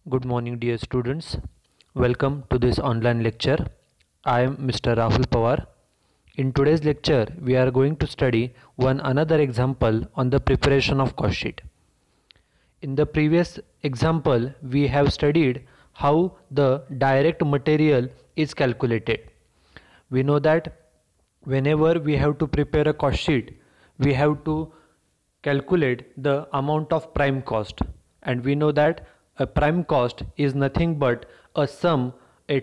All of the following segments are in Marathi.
Good morning, dear students. Welcome to this online lecture. I am Mr. Rahul Pawar. In today's lecture, we are going to study one another example on the preparation of cost sheet. In the previous example, we have studied how the direct material is calculated. We know that whenever we have to prepare a cost sheet, we have to calculate the amount of prime cost, and we know that a prime cost is nothing but a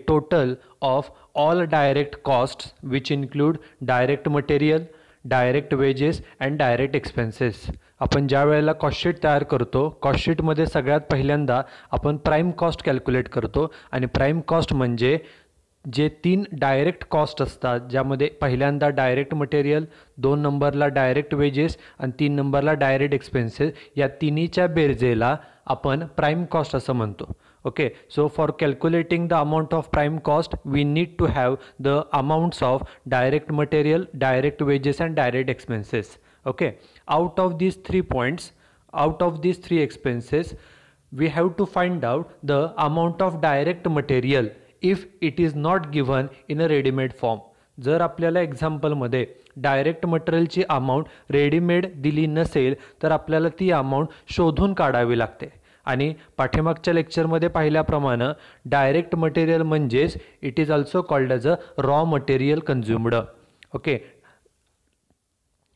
total of all direct costs, which include direct material, direct wedges and direct expenses. आपण ज्या वेळेला कॉस्ट शीट तयार करतो, कॉस्ट शीटमध्ये सगळ्यात पहिल्यांदा आपण प्राईम कॉस्ट कॅल्क्युलेट करतो. आणि प्राईम कॉस्ट म्हणजे जे 3 डायरेक्ट कॉस्ट असतात, ज्यामध्ये पहिल्यांदा डायरेक्ट मटेरियल, 2 नंबरला डायरेक्ट वेजेस आणि 3 नंबरला डायरेक्ट एक्सपेन्सेस, या तिन्हीच्या बेरजेला आपण प्राईम कॉस्ट असं म्हणतो. Okay, so for calculating the amount of prime cost, we need to have the amounts of direct material, direct wages and direct expenses. Okay, out of these 3 points, out of these 3 expenses, we have to find out the amount of direct material if it is not given in a ready-made form. जर आपल्याला एक्झाम्पलमध्ये डायरेक्ट मटेरियलची अमाऊंट रेडीमेड दिली नसेल तर आपल्याला ती अमाऊंट शोधून काढावी लागते. आणि पाठीमागच्या लेक्चरमध्ये पाहिल्याप्रमाणे डायरेक्ट मटेरियल म्हणजेच it is also called as a raw material consumed. Okay,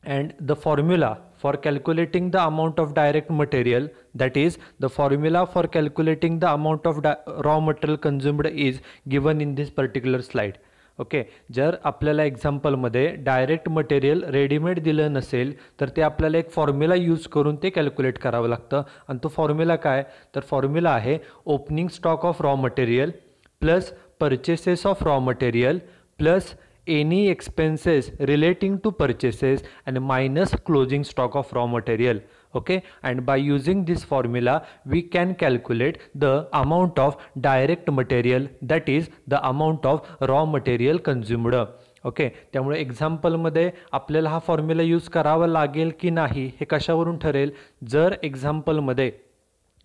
and the formula for calculating the amount of direct material, that is the formula for calculating the amount of raw material consumed, is given in this particular slide. Okay, जर आपल्याला एक्झाम्पलमध्ये डायरेक्ट मटेरियल रेडीमेड दिलं नसेल तर ते आपल्याला एक फॉर्म्युला यूज करून ते कॅल्क्युलेट करावं लागतं. आणि तो फॉर्म्युला काय, तर फॉर्म्युला आहे opening stock of raw material plus purchases of raw material plus any expenses relating to purchases and minus closing stock of raw material. Okay, and by using this formula we can calculate the amount of direct material, that is the amount of raw material consumed. Okay, त्यामुळे एक्झाम्पलमध्ये आपल्याला हा फॉर्म्युला यूज करावा लागेल की नाही हे कशावरून ठरेल, जर एक्झाम्पलमध्ये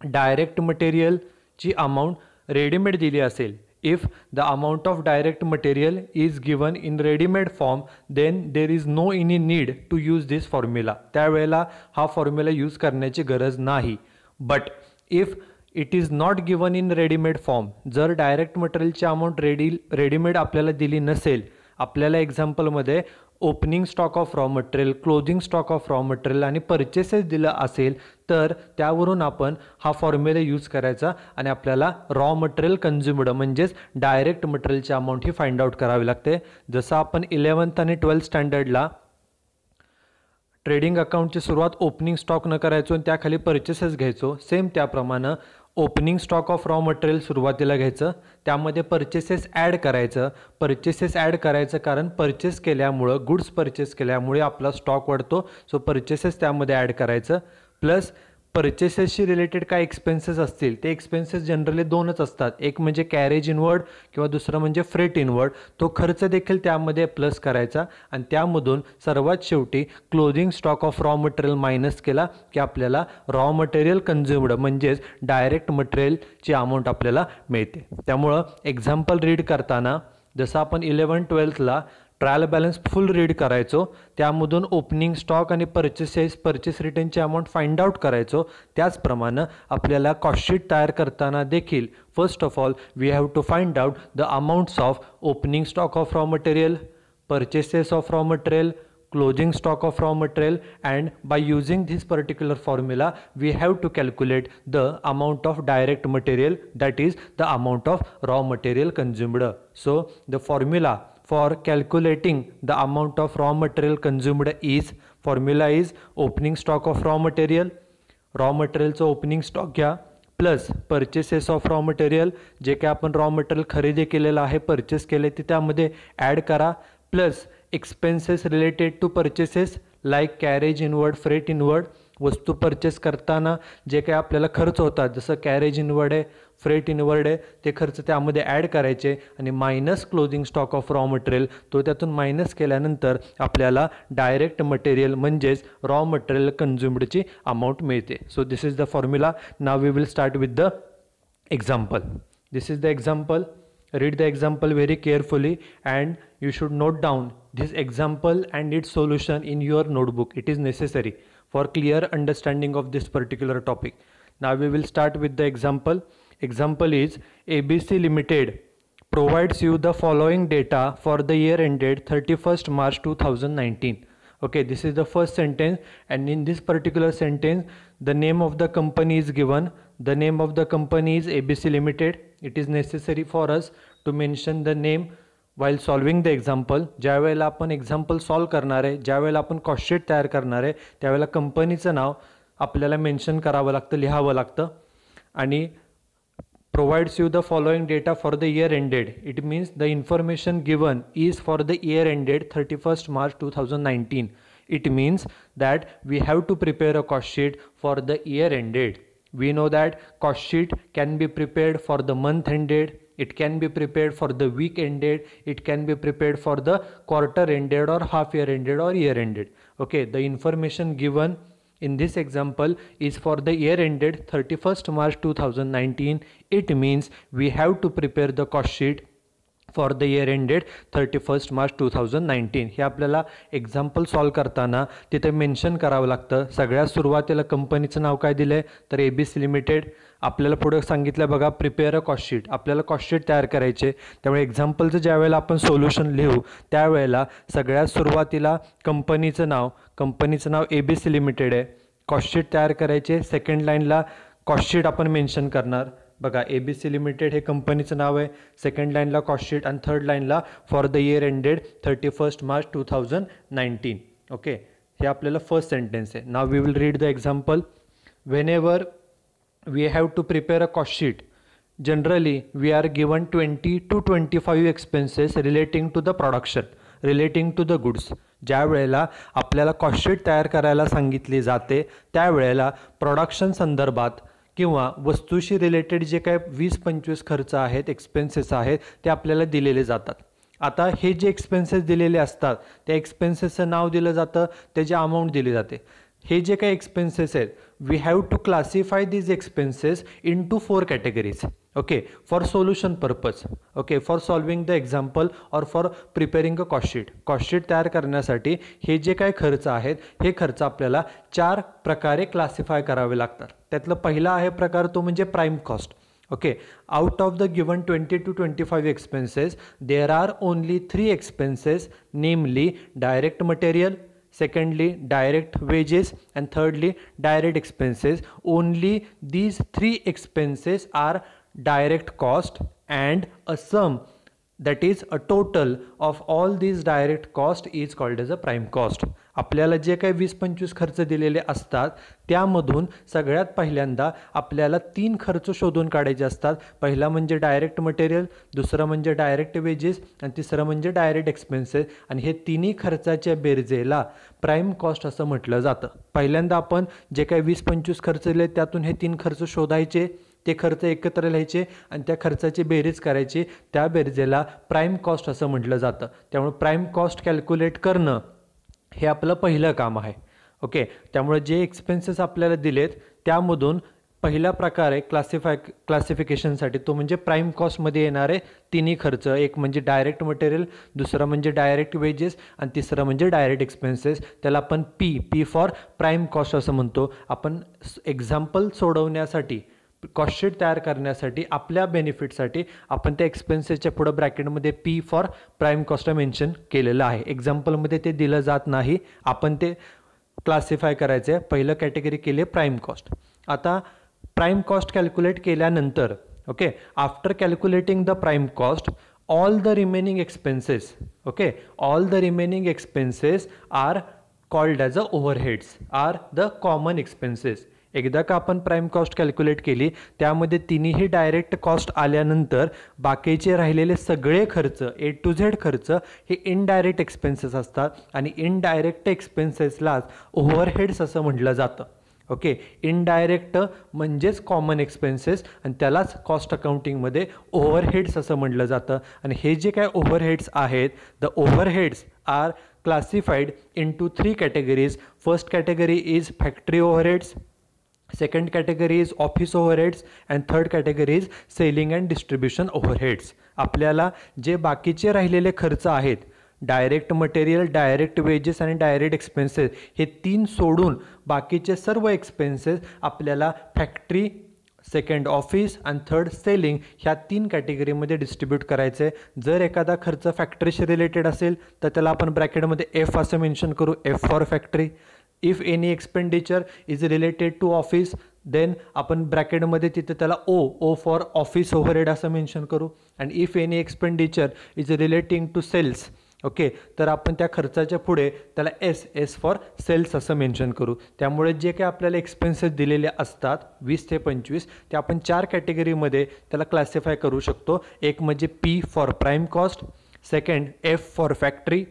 डायरेक्ट मटेरियलची अमाऊंट रेडीमेड दिली असेल, if the amount of direct material is given in ready-made form, then there is no any need to use this formula. त्यावेळेला हा फॉर्म्युला यूज करण्याची गरज नाही. But if it is not given in readymade form, जर डायरेक्ट मटेरियलची अमाऊंट रेडीमेड आपल्याला दिली नसेल, आपल्याला एक्झाम्पलमध्ये opening stock of raw material, closing stock of raw material आणि परचेसेस दिलं असेल तर त्यावरून आपण हा फॉर्म्युला यूज करायचा आणि आपल्याला रॉ मटेरियल कन्झ्युम्ड म्हणजेच डायरेक्ट मटेरियलची अमाऊंट ही फाइंड आउट करावी लागते. जसं आपण 11th आणि 12th स्टँडर्डला ट्रेडिंग अकाउंटची सुरुवात ओपनिंग स्टॉक न करायचो आणि त्याखाली परचेसेस घ्यायचो, सेम त्याप्रमाणे opening stock of raw material सुरुवातीला घ्यायचं, त्यामध्ये परचेसेस ॲड करायचं. परचेसेस ॲड करायचं कारण परचेस केल्यामुळं, गुड्स परचेस केल्यामुळे आपला स्टॉक वाढतो, सो परचेसेस त्यामध्ये ॲड करायचं. प्लस परचेसेसशी रिलेटेड काय एक्सपेन्सेस असतील, ते एक्सपेन्सेस जनरली 2च असतात, एक म्हणजे कॅरेज इनवर्ड किंवा दुसरं म्हणजे फ्रेट इनवर्ड. तो खर्च देखील त्यामध्ये प्लस करायचा आणि त्यामधून सर्वात शेवटी closing stock of raw material minus केला की आपल्याला रॉ मटेरियल कन्झ्युम्ड म्हणजेच डायरेक्ट मटेरियलची अमाऊंट आपल्याला मिळते. त्यामुळं एक्झाम्पल रीड करताना जसं आपण 11th-12thला ट्रायल बॅलन्स फुल रीड करायचो, त्यामधून ओपनिंग स्टॉक आणि परचेस रिटर्नची अमाऊंट फाइंड आउट करायचो, त्याचप्रमाणे आपल्याला कॉस्ट शीट तयार करताना देखील first of all we have to find out the amounts of opening stock of raw material, purchases of raw material, closing stock of raw material, and by using this particular formula we have to calculate the amount of direct material, that is the amount of raw material consumed. So the formula for calculating the amount of raw material consumed is opening stock of raw material, raw materialचं ओपनिंग स्टॉक घ्या, plus purchases of raw material, जे काय आपण रॉ मटेरियल खरेदी केलेलं आहे, परचेस केले ते त्यामध्ये ॲड करा, plus expenses related to purchases like carriage inward, freight inward. वस्तू परचेस करताना जे काही आपल्याला खर्च होतात, जसं कॅरेज इनवर्ड आहे, फ्रेट इनवर्ड आहे, ते खर्च त्यामध्ये ॲड करायचे आणि minus closing stock of raw material, तो त्यातून मायनस केल्यानंतर आपल्याला डायरेक्ट मटेरियल म्हणजेच रॉ मटेरियल कन्झ्युम्डची अमाऊंट मिळते. So this is the formula. Now we will start with the example. This is the example. Read the example very carefully and you should note down this example and its solution in your notebook. It is necessary for clear understanding of this particular topic. Now we will start with the example. Example is ABC Limited provides you the following data for the year ended 31st March 2019. Okay, this is the first sentence, and in this particular sentence the name of the company is given. The name of the company is ABC Limited. It is necessary for us to mention the name while solving the example. ज्या वेळेला आपण एक्झाम्पल सॉल्व करणार आहे, ज्या वेळेला आपण कॉस्ट शीट तयार करणार आहे, त्यावेळेला कंपनीचं नाव आपल्याला मेन्शन करावं लागतं, लिहावं लागतं. आणि provides you the following data for the year ended. It means the information given is for the year ended 31st March 2019. It means that we have to prepare a cost sheet for the year ended. We know that cost sheet can be prepared for the month ended, it can be prepared for the week ended, it can be prepared for the quarter ended or half year ended or year ended. Okay, the information given in this example is for the year ended 31st March 2019. It means we have to prepare the cost sheet for the year ended 31st March 2019. हे आपल्याला एक्झाम्पल सॉल्व करताना तिथे मेन्शन करावं लागतं. सगळ्यात सुरुवातीला कंपनीचं नाव काय दिलं आहे तर ABC लिमिटेड. आपल्याला पुढे सांगितलं बघा प्रिपेअर अ कॉस्ट शीट. आपल्याला कॉस्ट शीट तयार करायचे, त्यामुळे एक्झाम्पलचं ज्या वेळेला आपण सोल्युशन लिहू त्यावेळेला सगळ्यात सुरुवातीला कंपनीचं नाव ABC लिमिटेड आहे. कॉस्ट शीट तयार करायचे, सेकंड लाईनला कॉस्ट शीट आपण मेन्शन करणार. बघा ABC लिमिटेड हे कंपनीचं नाव आहे, सेकंड लाईनला कॉस्ट शीट आणि थर्ड लाईनला for the year ended 31st March 2019. Okay, हे आपल्याला फर्स्ट सेंटेन्स आहे. Now we will read the example. Whenever we have to prepare a cost sheet, generally we are given 20 to 25 expenses relating to the production, relating to the goods. ज्या वेळेला आपल्याला कॉस्ट शीट तयार करायला सांगितली जाते त्यावेळेला प्रोडक्शन संदर्भात किंवा वस्तूशी रिलेटेड जे काय 20-25 खर्च आहेत, एक्सपेन्सेस आहेत, ते आपल्याला दिलेले जातात. आता हे जे एक्सपेन्सेस दिलेले असतात त्या एक्सपेन्सेसचं नाव दिलं जातं, त्याची अमाऊंट दिली जाते. हे जे काही एक्सपेन्सेस आहेत we have to classify these expenses into 4 categories. Okay, for solution purpose. Okay, for solving the example और for preparing a cost sheet. Cost sheet तयार करण्यासाठी हे जे काही खर्च आहेत हे खर्च आपल्याला 4 प्रकारे क्लासिफाय करावे लागतात. त्यातलं पहिला आहे प्रकार तो म्हणजे prime cost. Okay, out of the given 20 to 25 expenses there are only 3 expenses, namely direct material, secondly direct wages, and thirdly direct expenses. Only these 3 expenses are direct cost, and a sum, that is a total of all these direct cost is called as a prime cost. आपल्याला जे काही 20-25 खर्च दिलेले असतात त्यामधून सगळ्यात पहिल्यांदा आपल्याला 3 खर्च शोधून काढायचे असतात. पहिला म्हणजे डायरेक्ट मटेरियल, दुसरं म्हणजे डायरेक्ट वेजेस आणि तिसरं म्हणजे डायरेक्ट एक्सपेन्सेस. आणि हे तिन्ही खर्चाच्या बेरजेला प्राईम कॉस्ट असं म्हटलं जातं. पहिल्यांदा आपण जे काही 20-25 खर्च दिले त्यातून हे 3 खर्च शोधायचे, ते खर्च एकत्र लिहायचे आणि त्या खर्चाची बेरीज करायची. त्या बेरजेला प्राईम कॉस्ट असं म्हटलं जातं. त्यामुळे प्राईम कॉस्ट कॅल्क्युलेट करणं हे आपलं पहिलं काम आहे. ओके, त्यामुळे जे एक्सपेन्सेस आपल्याला दिलेत त्यामधून पहिला प्रकार आहे क्लासिफिकेशनसाठी तो म्हणजे प्राईम कॉस्टमध्ये येणारे तिन्ही खर्च. एक म्हणजे डायरेक्ट मटेरियल, दुसरं म्हणजे डायरेक्ट वेजेस आणि तिसरं म्हणजे डायरेक्ट एक्सपेन्सेस. त्याला आपण पी फॉर प्राईम कॉस्ट असं म्हणतो. आपण एक्झाम्पल सोडवण्यासाठी, कॉस्ट शीट तयार करण्यासाठी, आपल्या बेनिफिटसाठी आपण त्या एक्सपेन्सेसच्या पुढं ब्रॅकेटमध्ये P for prime cost mention केलेलं आहे. एक्झाम्पलमध्ये ते दिलं जात नाही, आपण ते क्लासिफाय करायचं आहे. पहिलं कॅटेगरी केली आहे प्राईम कॉस्ट. आता प्राईम कॉस्ट कॅल्क्युलेट केल्यानंतर, okay, after calculating the prime cost all the remaining expenses, okay, all the remaining expenses are called as the overheads, are the common expenses. एकदा का आपण प्राईम कॉस्ट कॅल्क्युलेट केली त्यामध्ये तिन्ही डायरेक्ट कॉस्ट आल्यानंतर बाकीचे राहिलेले सगळे खर्च A to Z खर्च हे इनडायरेक्ट एक्सपेन्सेस असतात आणि इनडायरेक्ट एक्सपेन्सेसलाच ओव्हरहेड्स असं म्हटलं जातं. ओके, इनडायरेक्ट म्हणजेच कॉमन एक्सपेन्सेस आणि त्यालाच कॉस्ट अकाउंटिंगमध्ये ओव्हरहेड्स असं म्हटलं जातं. आणि हे जे काय ओव्हरहेड्स आहेत, the overheads are classified into 3 categories. First category is factory overheads, Second category is office overheads and third category is selling and distribution overheads. आपल्याला जे बाकीचे राहिलेले खर्च आहेत, डायरेक्ट मटेरियल, डायरेक्ट वेजेस आणि डायरेक्ट एक्सपेन्सेस, हे 3 सोडून बाकीचे सर्व एक्सपेन्सेस आपल्याला फॅक्टरी, सेकंड ऑफिस आणि थर्ड सेलिंग ह्या 3 कॅटेगरीमध्ये डिस्ट्रीब्यूट करायचे. जर एखादा खर्च फॅक्टरीशी रिलेटेड असेल तर त्याला आपण ब्रॅकेटमध्ये एफ असं मेन्शन करू, F for factory. If any expenditure is related to office then आपण ब्रॅकेटमध्ये तिथे त्याला ओ फॉर ऑफिस ओव्हरहेड असं मेन्शन करू. And if any expenditure is relating to sales, okay, तर आपण त्या खर्चाच्या पुढे त्याला एस फॉर सेल्स असं मेन्शन करू. त्यामुळे जे काही आपल्याला एक्सपेन्सेस दिलेले असतात 20 ते 25 ते आपण 4 कॅटेगरीमध्ये त्याला क्लासिफाय करू शकतो. एक म्हणजे P for prime cost, second F for factory,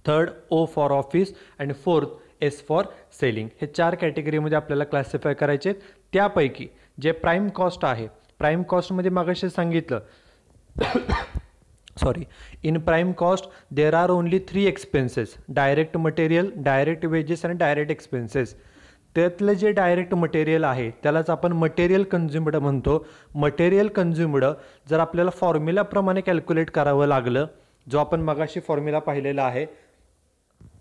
third O for office आणि फोर्थ एस फॉर सेलिंग. हे 4 कॅटेगरीमध्ये आपल्याला क्लासिफाय करायचे. त्यापैकी जे प्राईम कॉस्ट आहे, प्राईम कॉस्टमध्ये मागाशी सांगितलं in prime cost there are only 3 expenses: direct material, direct wages and direct expenses. त्यातलं जे डायरेक्ट मटेरियल आहे त्यालाच आपण मटेरियल कन्झ्युम्ड म्हणतो. मटेरियल कन्झ्युम्ड जर आपल्याला फॉर्म्युलाप्रमाणे कॅल्क्युलेट करावं लागलं, जो आपण मगाशी फॉर्म्युला पाहिलेला आहे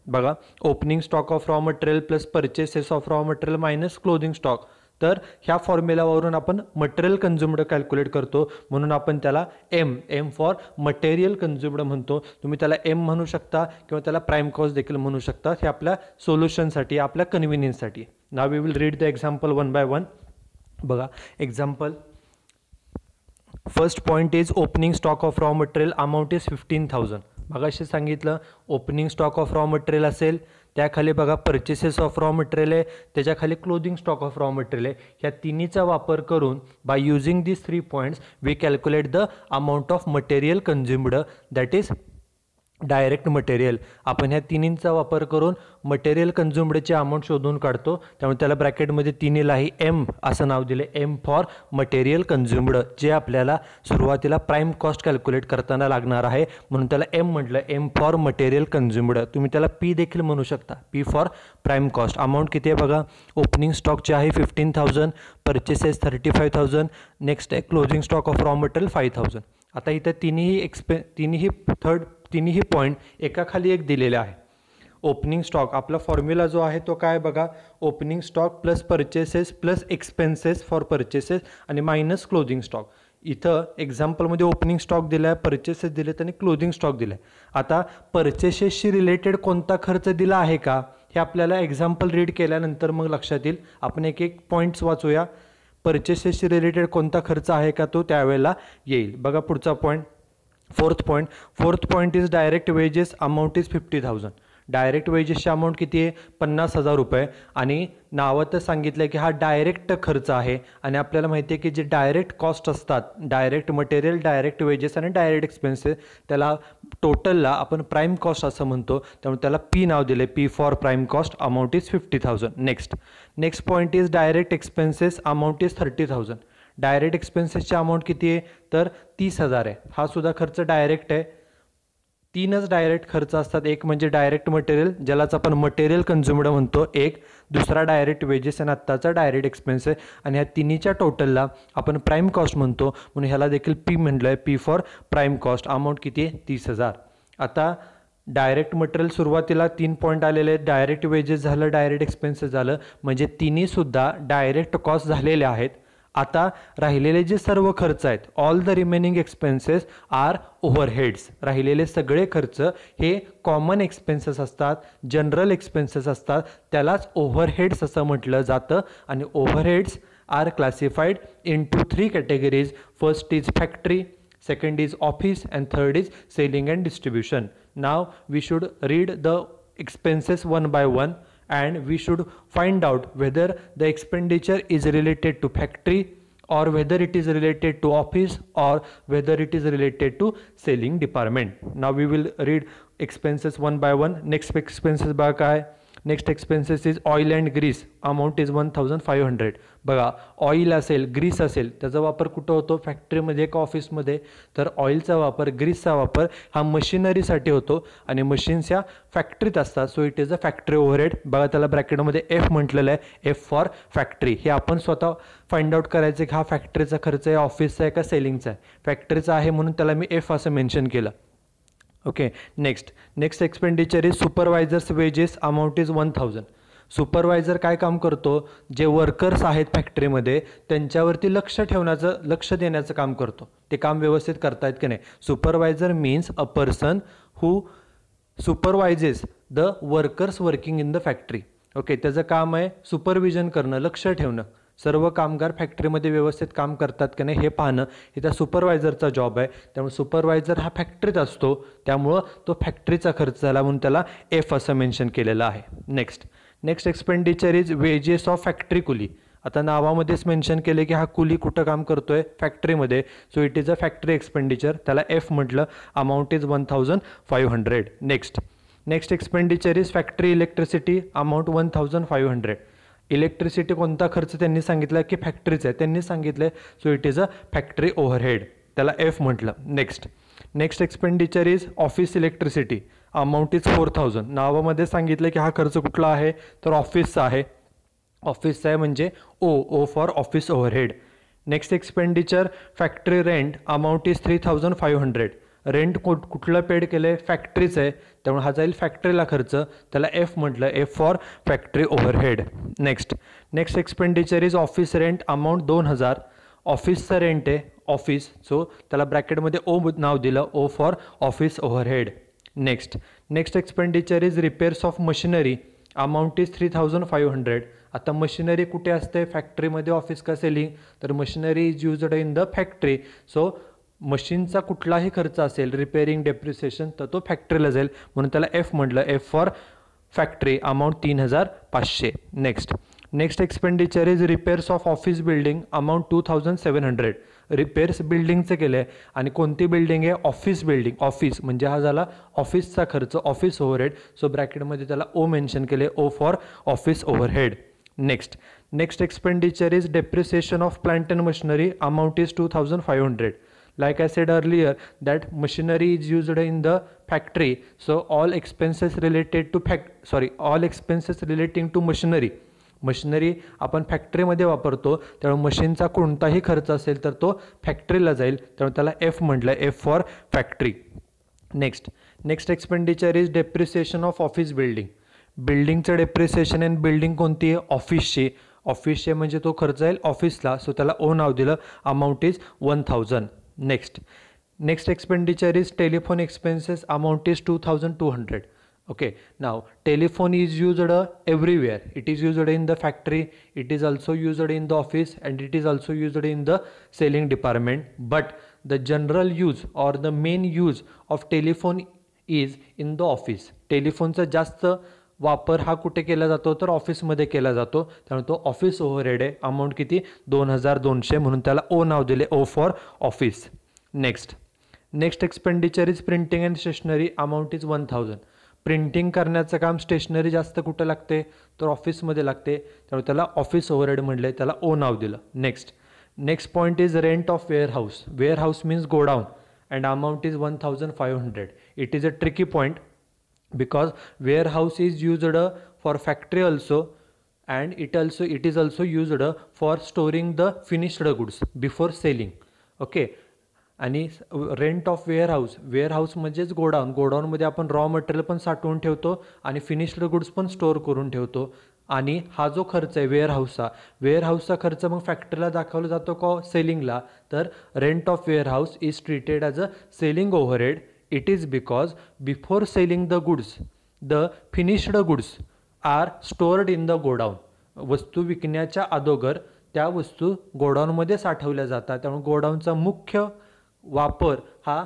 बघा, opening stock of raw material plus purchases of raw material minus closing stock, तर ह्या फॉर्म्युलावरून आपण मटेरियल कन्झ्युम्ड कॅल्क्युलेट करतो. म्हणून आपण त्याला एम फॉर मटेरियल कन्झ्युम्ड म्हणतो. तुम्ही त्याला एम म्हणू शकता किंवा त्याला प्राईम कॉस्ट देखील म्हणू शकता. हे आपल्या सोल्युशनसाठी, आपल्या कन्व्हिनियन्ससाठी. Now we will read the example one by one. बघा example, first point is opening stock of raw material amount is 15,000. मगाशी सांगितलं opening stock of raw material असेल, त्याखाली बघा परचेसेस ऑफ रॉ मटेरियल आहे, त्याच्याखाली clothing stock of raw material आहे. ह्या तिन्हीचा वापर करून by using this 3 points we calculate the amount of material consumed, that is direct material. आपण ह्या तिन्हींचा वापर करून मटेरियल कन्झ्युम्डचे अमाऊंट शोधून काढतो. त्यामुळे त्याला ब्रॅकेटमध्ये तिन्हीलाही एम असं नाव दिले, एम फॉर मटेरियल कन्झ्युम्ड, जे आपल्याला सुरुवातीला प्राईम कॉस्ट कॅल्क्युलेट करताना लागणार आहे. म्हणून त्याला एम म्हटलं, एम फॉर मटेरियल कन्झ्युम्ड. तुम्ही त्याला पी देखील म्हणू शकता, P for prime cost. Amount किती आहे बघा, ओपनिंग स्टॉकचे आहे 15,000, परचेसेस 35,000, नेक्स्ट आहे closing stock of raw material 5,000. आता इथं तिन्ही पॉईंट एकाखाली एक दिलेले आहे. ओपनिंग स्टॉक आपला फॉर्म्युला जो आहे तो काय बघा, opening stock plus purchases plus expenses for purchases आणि मायनस क्लोजिंग स्टॉक. इथं एक्झाम्पलमध्ये ओपनिंग स्टॉक दिला आहे, परचेसेस दिलेत आणि क्लोजिंग स्टॉक दिला आहे. आता परचेसेसशी रिलेटेड कोणता खर्च दिला आहे का हे आपल्याला एक्झाम्पल रीड केल्यानंतर मग लक्षात येईल. आपण एक एक पॉईंट्स वाचूया. परचेसेसशी रिलेटेड कोणता खर्च आहे का तो त्यावेळेला येईल. बघा पुढचा point, fourth point is direct wages amount is 50,000. Direct वेजेसची अमाऊंट किती आहे, 50,000 रुपये. आणि नावातच सांगितलं की हा डायरेक्ट खर्च आहे. आणि आपल्याला माहिती आहे की जे डायरेक्ट कॉस्ट असतात, डायरेक्ट मटेरियल, डायरेक्ट वेजेस आणि डायरेक्ट एक्सपेन्सेस, त्याला टोटलला आपण प्राईम कॉस्ट असं म्हणतो. त्यामुळे त्याला पी नाव दिले, P for prime cost, amount is 50,000. Next point is direct expenses amount is 30,000. Direct एक्सपेन्सेसची अमाऊंट किती आहे तर 30,000 आहे. हा सुद्धा खर्च डायरेक्ट आहे. 3च डायरेक्ट खर्च असतात, एक म्हणजे डायरेक्ट मटेरियल ज्यालाच आपण मटेरियल कन्झ्युम्ड म्हणतो, एक दुसरा डायरेक्ट वेजेस आणि आत्ताचा डायरेक्ट एक्सपेन्स आहे. आणि ह्या तिन्हीच्या टोटलला आपण प्राईम कॉस्ट म्हणतो. म्हणून ह्याला देखील पी म्हटलं आहे, P for prime cost. Amount किती आहे 30,000. आता डायरेक्ट मटेरियल सुरुवातीला 3 पॉईंट आलेले आहेत, डायरेक्ट वेजेस झालं, डायरेक्ट एक्सपेन्सेस झालं, म्हणजे तिन्हीसुद्धा डायरेक्ट कॉस्ट झालेले आहेत. आता राहिलेले जे सर्व खर्च आहेत, all the remaining expenses are overheads. राहिलेले सगळे खर्च हे कॉमन एक्सपेन्सेस असतात, जनरल एक्सपेन्सेस असतात, त्यालाच ओव्हरहेड्स असं म्हटलं जातं. आणि overheads are classified into 3 categories. First is factory, second is office and third is selling and distribution. Now we should read the expenses one by one and we should find out whether the expenditure is related to factory or whether it is related to office or whether it is related to selling department. Now we will read expenses one by one. Next expenses बघा काय, next expenses is oil and grease, amount is 1500. बघा, ऑइल असेल, ग्रीस असेल, त्याचा वापर कुठं होतो? फॅक्टरीमध्ये का ऑफिसमध्ये? तर ऑइलचा वापर, ग्रीसचा वापर हा मशिनरीसाठी होतो आणि मशीन्स या फॅक्टरीत असतात. So it is a factory overhead. बघा, त्याला ब्रॅकेटमध्ये एफ म्हटलेलं आहे, एफ फॉर फॅक्टरी. हे आपण स्वतः फाइंड आउट करायचं की हा फॅक्टरीचा खर्च आहे, ऑफिसचा आहे का सेलिंगचा आहे. फॅक्टरीचा आहे म्हणून त्याला मी एफ असं मेन्शन केलं. Okay, next expenditure is supervisors wedges, amount is 1000. Supervisor काय काम करतो? जे वर्कर्स आहेत फॅक्टरीमध्ये त्यांच्यावरती लक्ष देण्याचं काम करतो. ते काम व्यवस्थित करतायत की नाही. Supervisor means a person who supervises the workers working in the factory. Okay, त्याचं काम आहे सुपरविजन करणं, लक्ष ठेवणं, सर्व कामगार फॅक्टरीमध्ये व्यवस्थित काम करतात की नाही हे पाहणं, हे त्या सुपरवायझरचा जॉब आहे. त्यामुळे सुपरवायझर हा फॅक्टरीत असतो, त्यामुळं तो फॅक्टरीचा खर्च झाला म्हणून त्याला एफ असं मेन्शन केलेलं आहे. Next expenditure is wages of factory coolie. आता नावामध्येच मेन्शन केले की हा कुली कुठं काम करतोय? फॅक्टरीमध्ये. So it is a factory expenditure, त्याला एफ म्हटलं, amount is 1500. Next expenditure is factory electricity, amount 1500. Electricity कोणता खर्च त्यांनी सांगितलं की फॅक्टरीचा आहे, त्यांनी सांगितलं. So it is a factory overhead, त्याला एफ म्हटलं. Next expenditure is office electricity, amount is 4000. नावामध्ये सांगितलं की हा खर्च कुठला आहे? तर ऑफिसचा आहे. ऑफिसचा आहे म्हणजे O for office overhead. Next expenditure factory rent, amount is 3500. Rent कुठलं पेड केलं आहे? फॅक्टरीचं आहे, त्यामुळे हा जाईल फॅक्टरीला खर्च, त्याला एफ म्हटलं, F for factory overhead. Next expenditure is office rent, amount 2000. ऑफिसचं रेंट आहे, ऑफिस, सो त्याला ब्रॅकेटमध्ये ओ नाव दिलं, O for office overhead. Next expenditure is repairs of machinery, amount is 3500. आता मशिनरी कुठे असते? फॅक्टरीमध्ये, ऑफिस का सेलिंग? तर machinery is used in the factory. So मशीनचा कुठलाही खर्च असेल, रिपेअरिंग, डेप्रिसिएशन, तर तो फॅक्टरीला जाईल म्हणून त्याला एफ म्हटलं, F for factory, amount 3500. Next expenditure is repairs of office building, amount 2700. Repairs बिल्डिंगचं केलं आहे आणि कोणती बिल्डिंग आहे? Office building. ऑफिस म्हणजे हा झाला ऑफिसचा खर्च, ऑफिस ओव्हरहेड. सो ब्रॅकेटमध्ये त्याला ओ मेन्शन केले, O for office overhead. Next expenditure is depreciation of plant and machinery, amount is 2500. Like I said earlier that machinery is used in the factory, so all expenses relating to machinery आपण फॅक्टरीमध्ये वापरतो, त्यामुळे मशीनचा कोणताही खर्च असेल तर तो फॅक्टरीला जाईल, त्यामुळे त्याला एफ म्हटलं, F for factory. Next expenditure is depreciation of office building. बिल्डिंगचं डेप्रिसिएशन अँड बिल्डिंग कोणती आहे? ऑफिसचे म्हणजे तो खर्च येईल ऑफिसला, सो त्याला ओ नाव दिलं, amount is 1000. Next expenditure is telephone expenses, amount is 2200. Okay, now telephone is used everywhere. It is used in the factory, it is also used in the office, and it is also used in the selling department. But the general use or the main use of telephone is in the office. टेलिफोनचा जास्त वापर हा कुठे केला जातो? तर ऑफिसमध्ये केला जातो, त्यामुळे तो ऑफिस ओव्हरहेड आहे. अमाऊंट किती? 2200 म्हणून त्याला ओ नाव दिले, O for office. Next expenditure is printing and stationery, amount is 1000. Printing करण्याचं काम स्टेशनरी जास्त कुठं लागते? तर ऑफिसमध्ये लागते, त्यामुळे त्याला ऑफिस ओव्हरहेड म्हटले, त्याला ओ नाव दिलं. Next point is rent of warehouse. Warehouse means godown and amount is 1500. It is a tricky point because warehouse is used for factory also, and it is also used for storing the finished goods before selling. Okay, आणि रेंट ऑफ वेअरहाऊस म्हणजेच गोडाऊनमध्ये आपण रॉ मटेरियल पण साठवून ठेवतो आणि फिनिश्ड गुड्स पण स्टोअर करून ठेवतो. आणि हा जो खर्च आहे वेअरहाऊसचा खर्च मग फॅक्टरीला दाखवला जातो का सेलिंगला? तर rent of warehouse is treated as a selling overhead. It is because before selling the goods, the finished goods are stored in the godown. वस्तू विकण्याच्या अगोदर त्या वस्तू गोडाऊनमध्ये साठवल्या जातात, त्यामुळे गोडाऊनचा मुख्य वापर हा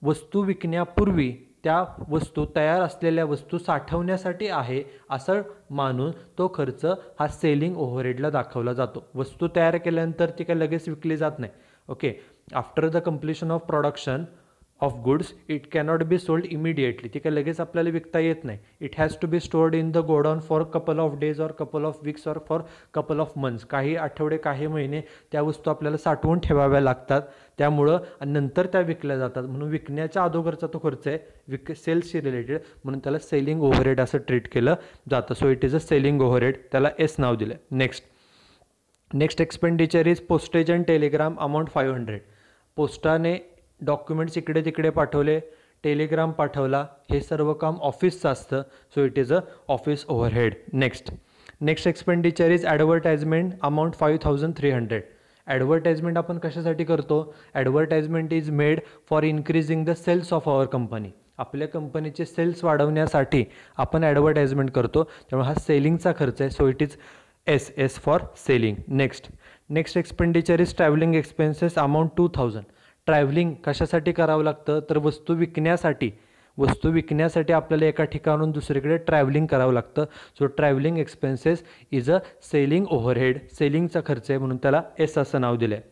वस्तू विकण्यापूर्वी त्या वस्तू, तयार असलेल्या वस्तू साठवण्यासाठी आहे असं मानून तो खर्च हा सेलिंग ओव्हरहेडला दाखवला जातो. वस्तू तयार केल्यानंतर ती काय लगेच विकली जात नाही. Okay, after the completion of production of goods it cannot be sold immediately, ती काय लगेच आपल्याला विकता येत नाही. It has to be stored in the godown for couple of days or couple of weeks or for couple of months. काही आठवडे काही महिने त्या वस्तू आपल्याला साठवून ठेवाव्या लागतात, त्यामुळं आणि नंतर त्या विकल्या जातात. म्हणून विकण्याच्या अगोदरचा तो खर्च आहे सेल्सशी रिलेटेड, म्हणून त्याला सेलिंग ओव्हरहेड असं ट्रीट केलं जातं. So it is a selling overhead, त्याला एस नाव दिलं. Next expenditure is postage and Telegram amount 500. पोस्टाने डॉक्युमेंट्स इकडे तिकडे पाठवले, टेलिग्राम पाठवला, हे सर्व काम ऑफिसचं असतं. So it is a office overhead. Next expenditure is advertisement amount 5300. Advertisement आपण कशासाठी करतो? Advertisement is made for increasing the sales of our company. आपल्या कंपनीचे सेल्स वाढवण्यासाठी आपण ॲडव्हर्टाइजमेंट करतो, त्यामुळे हा सेलिंगचा खर्च आहे. So it is S for selling. Next expenditure is travelling expenses amount 2000. Travelling कशासाठी करावं लागतं? तर वस्तू विकण्यासाठी आपल्याला एका ठिकाणून दुसरीकडे ट्रॅव्हलिंग करावं लागतं. So travelling expenses is a selling overhead, सेलिंगचा खर्च आहे, म्हणून त्याला एस असं नाव दिलं आहे.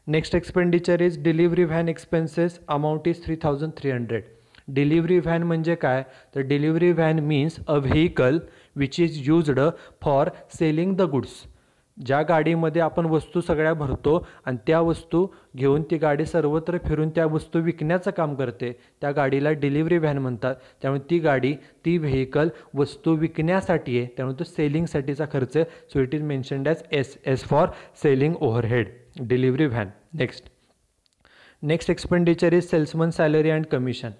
Next expenditure is delivery van expenses amount is 3300. Delivery van म्हणजे काय? तर delivery van means a vehicle which is used for selling the goods. ज्या गाडीमध्ये आपण वस्तू सगळ्या भरतो आणि त्या वस्तू घेऊन ती गाडी सर्वत्र फिरून त्या वस्तू विकण्याचं काम करते, त्या गाडीला डिलिव्हरी व्हॅन म्हणतात. त्यामुळे ती व्हेकल वस्तू विकण्यासाठी आहे, त्यामुळे तो सेलिंगसाठीचा खर्च आहे. So it is mentioned as S for selling overhead, delivery van. Next expenditure is salesman salary and commission.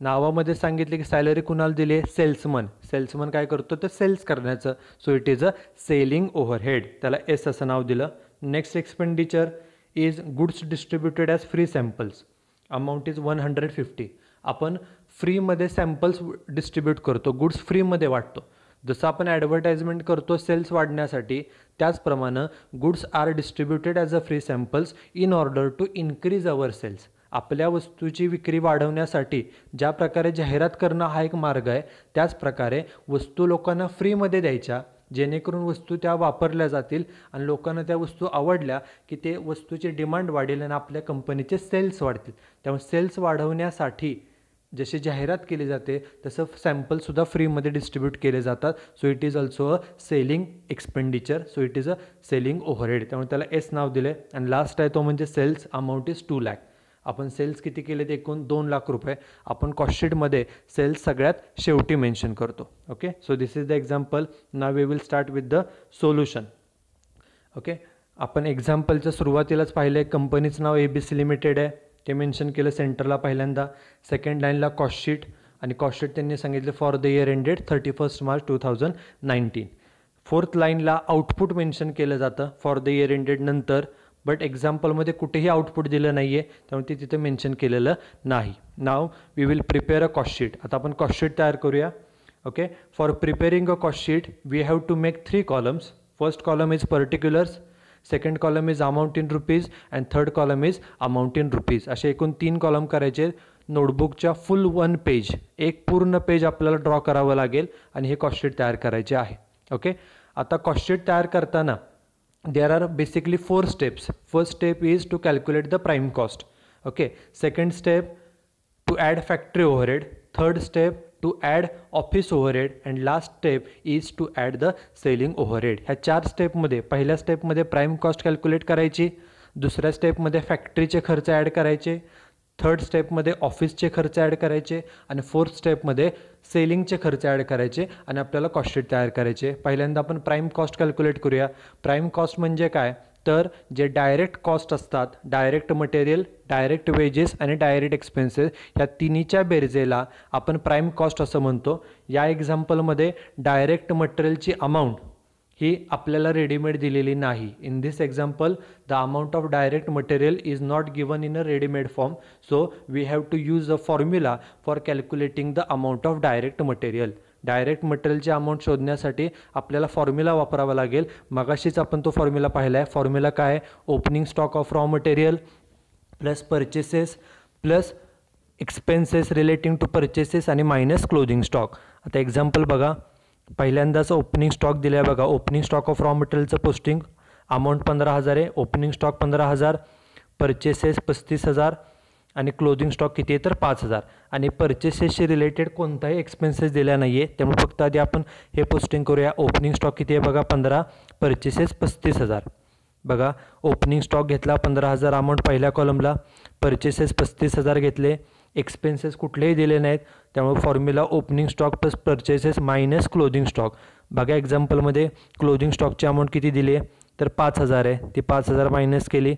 नावामध्ये सांगितले की सॅलरी कुणाला दिली? सेल्समन काय करतो? तर सेल्स करण्याचं. So it is a selling overhead, त्याला एस असं नाव दिलं. Next expenditure is goods distributed as free samples amount is 150. आपण फ्रीमध्ये सॅम्पल्स डिस्ट्रीब्यूट करतो, गुड्स फ्रीमध्ये वाटतो. जसं आपण ॲडव्हर्टाइजमेंट करतो सेल्स वाढण्यासाठी, त्याचप्रमाणे goods are distributed as a free samples in order to increase our sales. आपल्या वस्तूची विक्री वाढवण्यासाठी ज्या प्रकारे जाहिरात करणं हा एक मार्ग आहे, त्याच प्रकारे वस्तू लोकांना फ्रीमध्ये द्यायच्या, जेणेकरून वस्तू त्या वापरल्या जातील आणि लोकांना त्या वस्तू आवडल्या की ते वस्तूची डिमांड वाढेल आणि आपल्या कंपनीचे सेल्स वाढतील. त्यामुळे सेल्स वाढवण्यासाठी जशी जाहिरात केली जाते तसं सॅम्पलसुद्धा फ्रीमध्ये डिस्ट्रीब्यूट केले जातात. So it is also a selling expenditure. So it is a selling overhead, त्यामुळे त्याला एस नाव दिले. आणि लास्ट आहे तो म्हणजे सेल्स अमाऊंट इज 2 लाख. आपण सेल्स किती केले ते एकूण 2 लाख रुपये. आपण कॉस्टशीटमध्ये सेल्स सगळ्यात शेवटी मेन्शन करतो. Okay, so this is the example. Now we will start with the solution. Okay, आपण एक्झाम्पलच्या सुरुवातीलाच पाहिलं आहे कंपनीचं नाव ABC लिमिटेड आहे, ते मेन्शन केलं सेंटरला पहिल्यांदा. सेकंड लाईनला कॉस्टशीट, आणि कॉस्टशीट त्यांनी सांगितलं for the year ended 31 March 2019. Fourth लाईनला आउटपुट मेन्शन केलं जातं फॉर द इयर एंडेड नंतर, बट एक्झाम्पलमध्ये कुठेही आउटपुट दिलं नाही आहे, त्यामुळे ते तिथं मेन्शन केलेलं नाही. Now we will prepare a cost sheet. आता आपण कॉस्टशीट तयार करूया. Okay, for preparing a cost sheet we have to make 3 columns. First column is particulars, second column is amount in rupees and third column is amount in rupees. असे एकूण 3 कॉलम करायचे. नोटबुकच्या फुल 1 पेज, एक पूर्ण पेज आपल्याला ड्रॉ करावं लागेल आणि हे कॉस्टशीट तयार करायचे आहे. ओके, आता कॉस्टशीट तयार करताना there are basically 4 steps. First step is to calculate the prime cost. Okay, second step to add factory overhead, third step to add office overhead, and last step is to add the selling overhead. ह्या 4 स्टेपमध्ये पहिल्या स्टेपमध्ये प्राईम कॉस्ट कॅल्क्युलेट करायची, दुसऱ्या स्टेपमध्ये फॅक्टरीचे खर्च ॲड करायचे, थर्ड स्टेपमध्ये ऑफिसचे खर्च ॲड करायचे, आणि फोर्थ स्टेपमध्ये सेलिंगचे खर्च ॲड करायचे आणि आपल्याला कॉस्टशीट तयार करायचे. पहिल्यांदा आपण प्राईम कॉस्ट कॅल्क्युलेट करूया. प्राईम कॉस्ट म्हणजे काय? तर जे डायरेक्ट कॉस्ट असतात, डायरेक्ट मटेरियल, डायरेक्ट वेजेस आणि डायरेक्ट एक्सपेन्सेस, ह्या तिन्हीच्या बेरजेला आपण प्राईम कॉस्ट असं म्हणतो. या एक्झाम्पलमध्ये डायरेक्ट मटेरियलची अमाऊंट ही आपल्याला रेडीमेड दिलेली नाही. In this example the amount of direct material is not given in a readymade form. So we have to use a formula for calculating the amount of direct material. Direct मटेरियलची अमाऊंट शोधण्यासाठी आपल्याला फॉर्म्युला वापरावा लागेल. मगाशीच आपण तो फॉर्म्युला पाहिला आहे. फॉर्म्युला काय आहे? Opening stock of raw material plus purchases plus expenses relating to purchases आणि मायनस क्लोदिंग स्टॉक. आता एक्झाम्पल बघा. पहिल्यांदाच ओपनिंग स्टॉक दिला आहे बघा. ओपनिंग स्टॉक ऑफ रॉ मटेरियलचं पोस्टिंग अमाऊंट 15,000 आहे. ओपनिंग स्टॉक 15,000, परचेसेस 35,000 आणि क्लोजिंग स्टॉक किती आहे तर 5,000 आणि परचेसेसशी रिलेटेड कोणताही एक्सपेन्सेस दिला नाही आहे. त्यामुळे फक्त आधी आपण हे पोस्टिंग करूया. ओपनिंग स्टॉक किती आहे बघा 15, परचेसेस 35,000. बघा ओपनिंग स्टॉक घेतला 15,000 अमाऊंट पहिल्या कॉलमला, परचेसेस 35,000 घेतले, एक्सपेन्सेस कुठलेही दिले नाहीत. त्यामुळे formula opening stock plus purchases minus closing stock. बघा एक्झाम्पलमध्ये क्लोजिंग स्टॉकची अमाऊंट किती दिली आहे तर 5,000 आहे. ती 5,000 मायनस केली.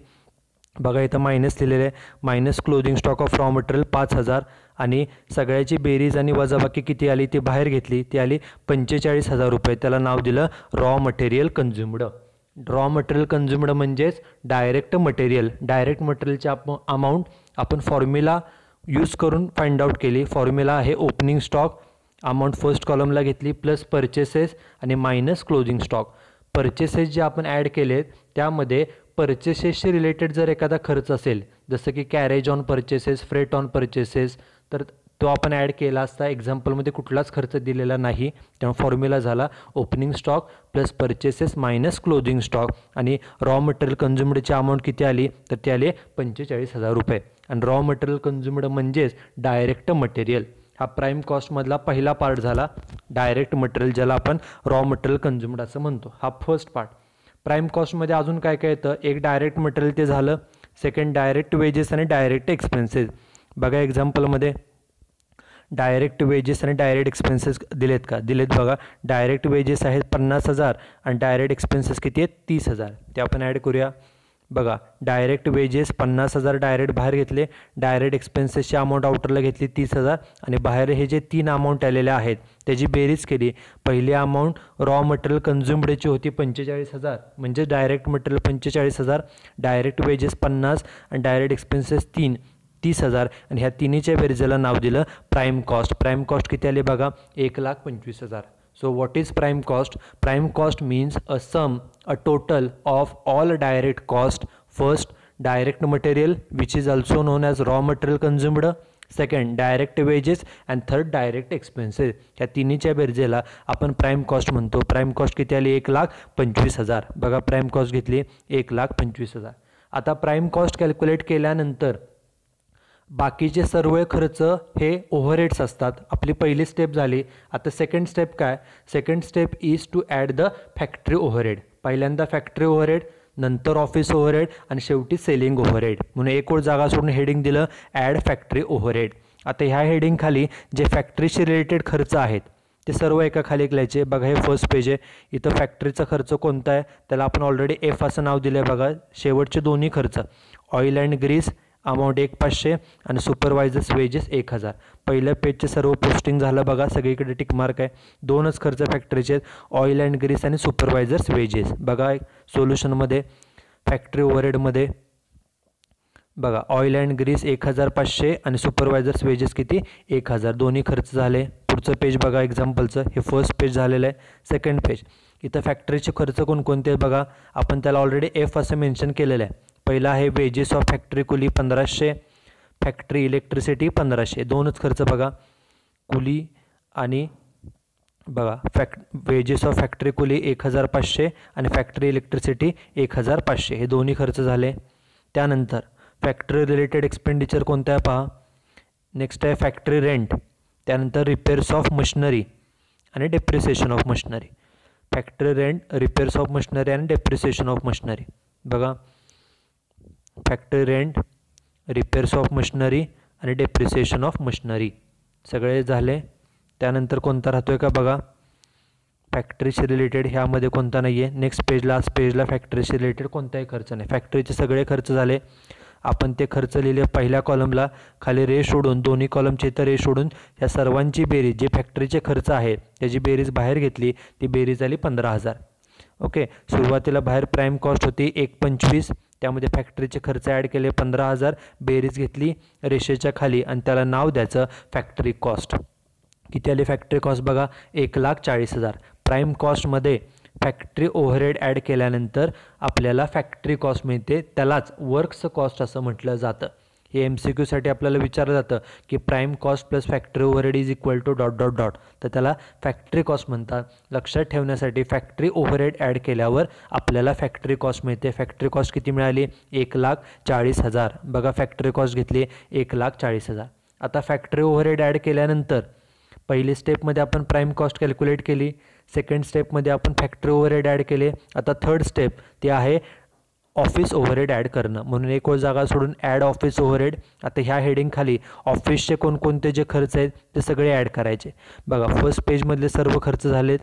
बघा इथं मायनस लिहिलेलं आहे. Minus closing stock of raw material 5,000 आणि सगळ्याची बेरीज आणि वजाबाकी किती आली ती बाहेर घेतली. ती आली 45,000 रुपये. त्याला नाव दिलं raw material consumed. Raw material consumed म्हणजेच डायरेक्ट मटेरियल. डायरेक्ट मटेरियलची अमाऊंट आपण फॉर्म्युला यूज करून फाइंड आउट केली. फॉर्म्युला आहे ओपनिंग स्टॉक अमाऊंट फर्स्ट कॉलमला घेतली प्लस परचेसेस आणि मायनस क्लोजिंग स्टॉक. परचेसेस जे आपण ॲड केलेत त्यामध्ये परचेसेसशी रिलेटेड जर एखादा खर्च असेल जसं की carriage on purchases, freight on purchases, तर तो आपण ॲड केला असता. एक्झाम्पलमध्ये कुठलाच खर्च दिलेला नाही. त्यामुळे फॉर्म्युला झाला opening stock plus purchases minus closing stock आणि रॉ मटेरियल कन्झ्युम्डची अमाऊंट किती आली तर ती आली 45,000 रुपये. आणि रॉ मटेरियल कन्झ्युम्ड म्हणजेच डायरेक्ट मटेरियल. हा प्राईम कॉस्टमधला पहिला पार्ट झाला. डायरेक्ट मटेरियल ज्याला आपण रॉ मटेरियल कन्झ्युम्ड असं म्हणतो. हा फर्स्ट पार्ट. प्राईम कॉस्टमध्ये अजून काय काय येतं. एक डायरेक्ट मटेरियल ते झालं. सेकंड डायरेक्ट वेजेस आणि डायरेक्ट एक्सपेन्सेस. बघा एक्झाम्पलमध्ये डायरेक्ट वेजेस आणि डायरेक्ट एक्सपेन्सेस दिलेत का दिलेत. बघा डायरेक्ट वेजेस आहेत 50,000 आणि डायरेक्ट एक्सपेन्सेस किती आहेत 30,000. ते आपण ॲड करूया. बघा डायरेक्ट वेजेस 50,000 डायरेक्ट बाहेर घेतले, डायरेक्ट एक्सपेन्सेसची अमाऊंट आउटरला घेतली 30,000 आणि बाहेर हे जे 3 अमाऊंट आलेले आहेत त्याची बेरीज केली. पहिली अमाऊंट रॉ मटेरियल कन्झ्युम्डची होती 45,000 म्हणजे डायरेक्ट मटेरियल 45,000, डायरेक्ट वेजेस 50 आणि डायरेक्ट एक्सपेन्सेस 30,000 आणि ह्या तिन्हीच्या बेरीजला नाव दिलं प्राईम कॉस्ट. प्राईम कॉस्ट किती आली बघा 1,25,000. So what is prime cost? Prime cost means a sum, a total of all direct cost. First, direct material, which is also known as raw material consumed. Second, direct wages and third, direct expenses. या तिन्हीच्या बेरजेला आपण प्राईम कॉस्ट म्हणतो. प्राईम कॉस्ट किती आली 1,25,000. बघा प्राईम कॉस्ट घेतली 1,25,000. आता प्राईम कॉस्ट कॅल्क्युलेट केल्यानंतर बाकीचे सर्व खर्च हे ओव्हरहेड्स असतात. आपली पहिली स्टेप झाली. आता सेकंड स्टेप काय. Second step is to add the factory overhead. पहिल्यांदा फॅक्टरी ओव्हरहेड, नंतर ऑफिस ओव्हरहेड आणि शेवटी सेलिंग ओव्हरहेड. म्हणून एक ओळ जागा सोडून हेडिंग दिलं ॲड फॅक्टरी ओव्हरहेड. आता ह्या हेडिंग खाली जे फॅक्टरीशी रिलेटेड खर्च आहेत ते सर्व एका खाली लिहायचे. बघा हे फर्स्ट पेज आहे. इथं फॅक्टरीचा खर्च कोणता आहे त्याला आपण ऑलरेडी एफ असं नाव दिलं आहे. बघा शेवटचे दोन्ही खर्च ऑइल अँड ग्रीस अमाऊंट 1,500 आणि सुपरवायझर्स वेजेस 1,000. पहिल्या पेजचे सर्व पोस्टिंग झालं. बघा सगळीकडे टिक मार्क आहे. दोनच खर्च फॅक्टरीचे आहेत ऑइल अँड ग्रीस आणि सुपरवायझर्स वेजेस. बघा सोल्युशनमध्ये फॅक्टरी ओव्हरहेडमध्ये बघा ऑइल अँड ग्रीस 1,500 आणि सुपरवायझर्स वेजेस किती 1,000. दोन्ही खर्च झाले. पुढचं पेज बघा एक्झाम्पलचं. हे फर्स्ट पेज झालेलं आहे. सेकंड पेज इथं फॅक्टरीचे खर्च कोणकोणते बघा आपण त्याला ऑलरेडी एफ असं मेन्शन केलेलं आहे. पहिला आहे wages of factory coolie 1,500, factory electricity 1,500. दोनच खर्च बघा कुली आणि बघा वेजेस ऑफ फॅक्टरी कुली 1,500 आणि फॅक्टरी इलेक्ट्रिसिटी 1,500 हे दोन्ही खर्च झाले. त्यानंतर फॅक्टरी रिलेटेड एक्सपेंडिचर कोणतं आहे पहा. नेक्स्ट आहे फॅक्टरी रेंट. त्यानंतर रिपेअर्स ऑफ मशिनरी आणि depreciation of machinery. Factory rent, repairs of machinery आणि डेप्रिसिएशन ऑफ मशिनरी. बघा factory rent, repairs of machinery आणि डेप्रिसिएशन ऑफ मशिनरी सगळे झाले. त्यानंतर कोणता राहतो आहे का बघा फॅक्टरीशी रिलेटेड ह्यामध्ये कोणता नाही आहे. नेक्स्ट पेजला लास्ट पेजला फॅक्टरीशी रिलेटेड कोणताही खर्च नाही. फॅक्टरीचे सगळे खर्च झाले. आपण ते खर्च लिहिले पहिल्या कॉलमला खाली रे सोडून दोन्ही कॉलमचे इथं रे सोडून ह्या सर्वांची बेरीज जे फॅक्टरीचे खर्च आहेत त्याची बेरीज बाहेर घेतली. ती बेरीज आली 15,000. ओके सुरुवातीला बाहेर प्राईम कॉस्ट होती 1,25,000. त्यामध्ये फॅक्टरीचे खर्च ॲड केले 15,000. बेरीज घेतली रेषेच्या खाली आणि त्याला नाव द्यायचं फॅक्टरी कॉस्ट. किती आली फॅक्टरी कॉस्ट बघा 1,40,000. प्राईम कॉस्टमध्ये फॅक्टरी ओव्हरहेड ॲड केल्यानंतर आपल्याला फॅक्टरी कॉस्ट मिळते. त्यालाच वर्क्स कॉस्ट असं म्हटलं जातं. हे MCQसाठी आपल्याला विचारलं जातं की prime cost plus factory overhead is equal to dot dot dot, तर त्याला फॅक्टरी कॉस्ट म्हणतात. लक्षात ठेवण्यासाठी फॅक्टरी ओव्हरहेड ॲड केल्यावर आपल्याला फॅक्टरी कॉस्ट मिळते. फॅक्टरी कॉस्ट किती मिळाली? 1,40,000. बघा फॅक्टरी कॉस्ट घेतली 1,40,000. आता फॅक्टरी ओव्हरहेड ॲड केल्यानंतर पहिली स्टेपमध्ये आपण प्राईम कॉस्ट कॅल्क्युलेट केली, सेकंड स्टेपमध्ये आपण फॅक्टरी ओव्हरहेड ॲड केले. आता थर्ड स्टेप ते आहे ऑफिस ओव्हरहेड ॲड करणं. म्हणून एक जागा सोडून ॲड ऑफिस ओव्हरहेड. आता ह्या हेडिंगखाली ऑफिसचे कोणकोणते जे खर्च आहेत ते सगळे ॲड करायचे. बघा फर्स्ट पेजमधले सर्व खर्च झालेत.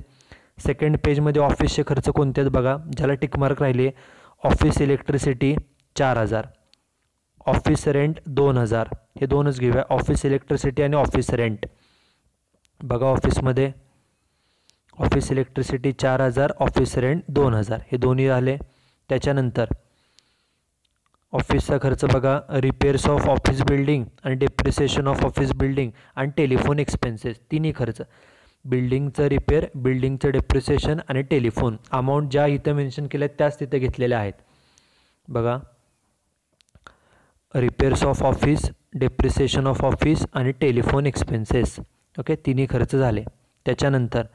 सेकंड पेजमध्ये ऑफिसचे खर्च कोणते आहेत बघा, ज्याला टिकमार्क राहिले. ऑफिस इलेक्ट्रिसिटी 4,000, ऑफिस रेंट 2,000, हे दोनच घेऊया, ऑफिस इलेक्ट्रिसिटी आणि ऑफिस रेंट. बघा ऑफिसमध्ये ऑफिस इलेक्ट्रिसिटी 4,000, ऑफिस रेंट 2,000, हे दोन्ही झाले. त्याच्यानंतर ऑफिसचा खर्च बघा, रिपेअर्स ऑफ ऑफिस बिल्डिंग आणि डेप्रिसिएशन ऑफ ऑफिस बिल्डिंग आणि टेलिफोन एक्सपेन्सेस, तिन्ही खर्च. बिल्डिंगचं रिपेअर, बिल्डिंगचं डेप्रिसिएशन आणि टेलिफोन. अमाऊंट ज्या इथं मेन्शन केल्या त्याच तिथं घेतलेल्या आहेत. बघा repairs of office, depreciation of office आणि टेलिफोन एक्सपेन्सेस. ओके, तिन्ही खर्च झाले. त्याच्यानंतर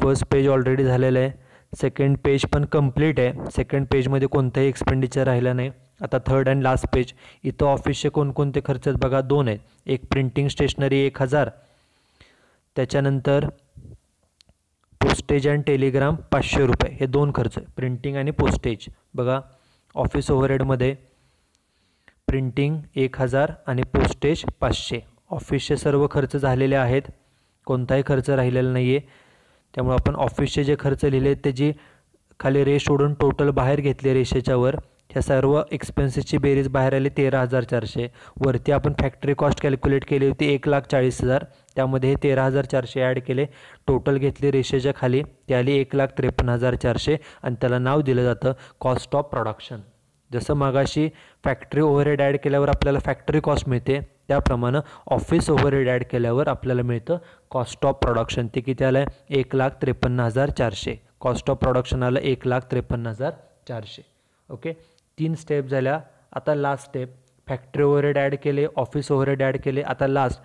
फर्स्ट पेज ऑलरेडी झालेलं आहे. सेकंड पेज पण कंप्लीट आहे. सेकंड पेजमध्ये कोणताही एक्सपेंडिचर राहिलं नाही. आता थर्ड अँड लास्ट पेज, इथं ऑफिसचे कोणकोणते खर्च आहेत बघा, 2 आहेत. एक प्रिंटिंग स्टेशनरी 1,000, त्याच्यानंतर पोस्टेज अँड टेलिग्राम 500 रुपये, हे 2 खर्च, प्रिंटिंग आणि पोस्टेज. बघा ऑफिस ओव्हरहेडमध्ये प्रिंटिंग 1,000 आणि पोस्टेज 500. ऑफिसचे सर्व खर्च झालेले आहेत, कोणताही खर्च राहिलेला नाही आहे. त्यामुळे आपण ऑफिसचे जे खर्च लिहिले त्याची खाली रेष सोडून टोटल बाहेर घेतले रेषेच्या वर. ह्या सर्व एक्सपेन्सेसची बेरीज बाहेर आली 13,400. वरती आपण फॅक्टरी कॉस्ट कॅल्क्युलेट केली होती 1,40,000, त्यामध्ये हे 13,400 ॲड केले. टोटल घेतली रेषेच्या खाली, ती आली 1,53,400 आणि त्याला नाव दिलं जातं कॉस्ट ऑफ प्रोडक्शन. जसं मगाशी फॅक्टरी ओव्हरहेड ॲड केल्यावर आपल्याला फॅक्टरी कॉस्ट मिळते, त्याप्रमाणे ऑफिस ओव्हरहेड ॲड केल्यावर आपल्याला मिळतं कॉस्ट ऑफ प्रोडक्शन. ते किती आलं आहे? 1,53,400. कॉस्ट ऑफ प्रोडक्शन आलं 1,53,400. ओके, 3 स्टेप झाल्या. आता last step, factory overhead add केले, ऑफिस ओव्हरहेड ॲड केले. आता last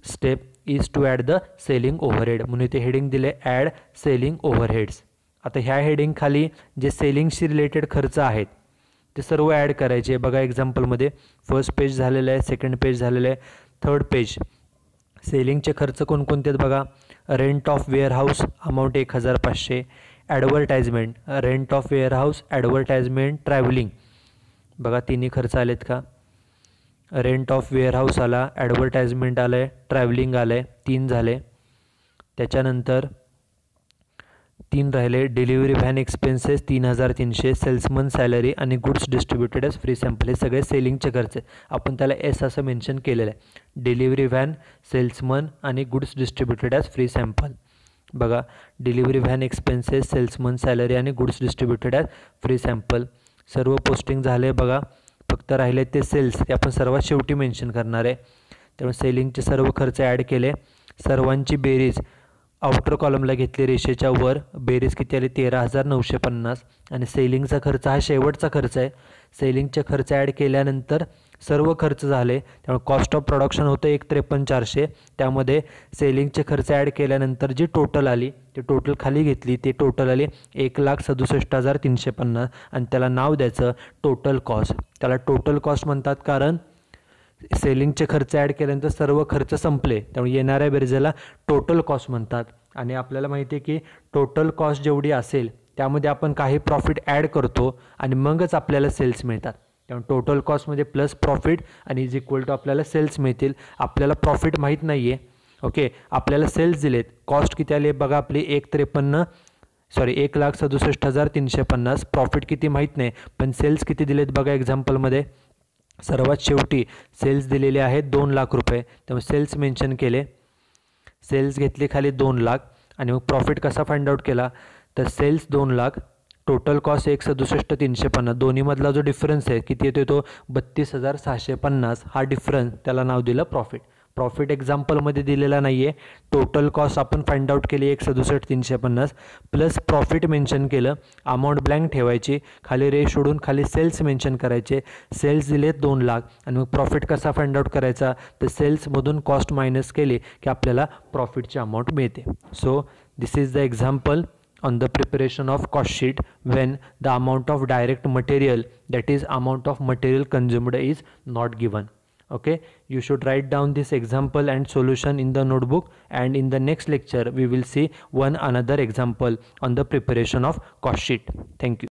step is to add the selling overhead. म्हणून इथे हेडिंग दिले ॲड सेलिंग ओव्हरहेड्स. आता ह्या हेडिंगखाली जे सेलिंगशी रिलेटेड खर्च आहेत ते सर्व ॲड करायचे. बघा एक्झाम्पलमध्ये फर्स्ट पेज झालेलं आहे, सेकंड पेज झालेलं आहे, थर्ड पेज. सेलिंगचे खर्च कोणकोणते आहेत बघा, rent of warehouse amount 1,500, advertisement, rent of warehouse, advertisement, travelling. बघा तिन्ही खर्च आलेत का? रेंट ऑफ वेअरहाऊस आला, ॲडव्हर्टाइजमेंट आलं आहे, ट्रॅव्हलिंग आलं आहे, 3 झाले. त्याच्यानंतर 3 राहिले, delivery van expenses 3,300, salesman salary आणि goods distributed as free sample. हे सगळे सेलिंगचे खर्च आहेत. आपण त्याला एस असं मेन्शन केलेलं आहे. डिलिव्हरी व्हॅन, सेल्समन आणि goods distributed as free sample. बघा delivery van expenses, salesman salary आणि goods distributed as free sample. सर्व पोस्टिंग झाले. बघा फक्त राहिले ते सेल्स, ते आपण सर्वात शेवटी मेन्शन करणार आहे. त्यामुळे सेलिंगचे सर्व खर्च ॲड केले. सर्वांची बेरीज आउटर कॉलमला घेतली रेषेच्या वर. बेरीज किती आली? 13,950. आणि सेलिंगचा खर्च हा शेवटचा खर्च आहे. सेलिंगचे खर्च ॲड केल्यानंतर सर्व खर्च झाले. त्यामुळे कॉस्ट ऑफ प्रोडक्शन होतं 1,53,400. त्यामध्ये सेलिंगचे खर्च ॲड केल्यानंतर जी टोटल आली ते टोटल खाली घेतली, ते टोटल आली 1,67,350 आणि त्याला नाव द्यायचं टोटल कॉस्ट. त्याला टोटल कॉस्ट म्हणतात कारण सेलिंगचे खर्च ॲड केल्यानंतर सर्व खर्च संपले, त्यामुळे येणाऱ्या बेरीजला टोटल कॉस्ट म्हणतात. आणि आपल्याला माहिती आहे की टोटल कॉस्ट जेवढी असेल त्यामध्ये आपण काही प्रॉफिट ॲड करतो आणि मगच आपल्याला सेल्स मिळतात. त्यामुळे टोटल कॉस्टमध्ये प्लस प्रॉफिट आणि इज इक्वल टू आपल्याला सेल्स मिळतील. आपल्याला प्रॉफिट माहीत नाही आहे. ओके, आपल्याला सेल्स दिलेत. कॉस्ट किती आली बघा आपली 1,67,350. प्रॉफिट किती माहीत नाही, पण सेल्स किती दिलेत बघा एक्झाम्पलमध्ये. सर्वात शेवटी सेल्स दिलेले आहेत 2 लाख रुपये. त्यामुळे सेल्स मेन्शन केले. सेल्स घेतले खाली 2 लाख. आणि मग प्रॉफिट कसा फाइंड आउट केला तर सेल्स 2 लाख, टोटल कॉस्ट 1,67,350. दोन्हीमधला जो डिफरन्स आहे किती येतो तो 32,650. हा डिफरन्स त्याला नाव दिलं प्रॉफिट. प्रॉफिट एक्झाम्पलमध्ये दिलेला नाही आहे. टोटल कॉस्ट आपण फाइंड आउट केली 1,67,350 प्लस प्रॉफिट मेन्शन केलं, अमाऊंट ब्लँक ठेवायची, खाली रेश सोडून खाली सेल्स मेन्शन करायचे. सेल्स दिले 2 लाख आणि मग प्रॉफिट कसा फाइंड आउट करायचा, तर सेल्समधून कॉस्ट मायनस केली की आपल्याला प्रॉफिटची अमाऊंट मिळते. So this is the example on the preparation of cost sheet when the amount of direct material, that is amount of material consumed, is not given. Okay, you should write down this example and solution in the notebook, and in the next lecture we will see one another example on the preparation of cost sheet. Thank you.